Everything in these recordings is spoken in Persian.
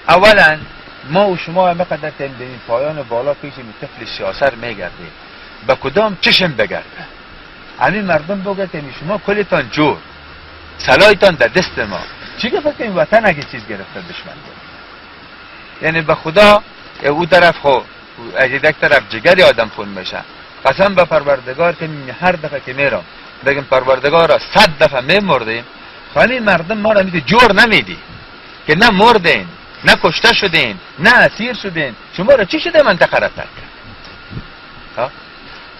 اولا ما و شما همه قدر که این پایان بالا پیش این طفل سیاسر میگردیم به کدام چشم بگرده؟ همین مردم بگه که شما کلتان جور سلایتان در دست ما، چی که فکر این وطن اگه چیز گرفته دشمن بود؟ یعنی به خدا او طرف خو اگه یک طرف جگری آدم خون میشه، قسم به پروردگار که هر دفعه که میرم بگم پروردگارا 100 دفعه میمردیم، همین مردم ما را میده جور نمیدی که نه مردین نه کشته شدین نه اسیر شدین، شما را چی شده منطقه را ترک کرد؟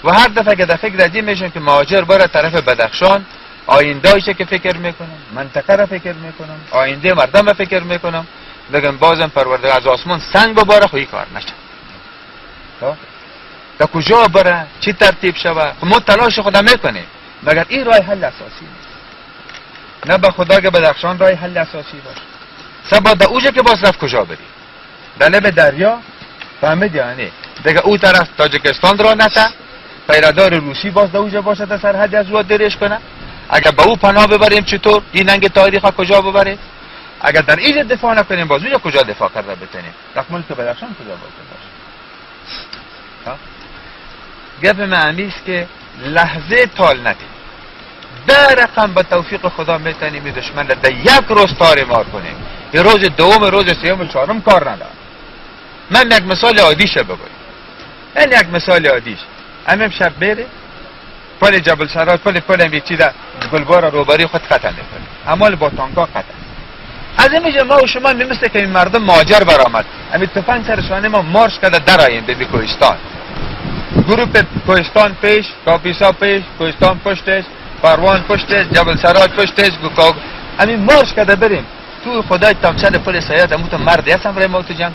و هر دفعه که در فکر ازی میشم که مهاجر بره طرف بدخشان، آیندهشه که فکر میکنم، منطقه را فکر میکنم، آینده مردم را فکر میکنم، بگم بازم پروردگار از آسمان سنگ بباره خویی کار نشه. تا کجا بره چی ترتیب شوه ما تلاش خدا میکنیم، مگر این راه حل اساسی نیست. نه به خدا که بدخشان راه حل اساسی باشه، سبا در اوجه که باز رفت کجا بری؟ در لب دریا فهمید یعنی دیگه او طرف تاجیکستان را نته، پیرادار روسی باز در اوجه باشه تا سرحد از او درش کنه. اگر به او پناه ببریم چطور؟ این ننگ تاریخ کجا ببریم؟ اگر در اینجا دفاع نکنیم باز اونجا کجا دفاع کرده بتونیم؟ رقم که بدخشان کجا باشه؟ گپ معمیست که لحظه تال ندیم، در رقم به توفیق خدا میتونیم دشمن را در یک روز تار مار کنیم، یه روز دوم روز سوم چهارم کار نداره. من یک مثال عادیش بگویم، این یک مثال عادیش همین شب بره پل جبل سرات پل میچی در گلبار روبری خود قطع میکنه، امال با تانکا قطع. از اینجا ما و شما میمسته که این مردم ماجر برآمد، همین تفنگ سرشانه ما مارش کرده در آییم به کوهستان، گروپ کوهستان پیش، کاپیسا پیش، کوهستان پشتش، پروان پشتش، جبل سرات پشتش، همین مارش کرده بریم تو خدای تمچن پل سیاد، امو تو مرد هستم رای ما تو جنگ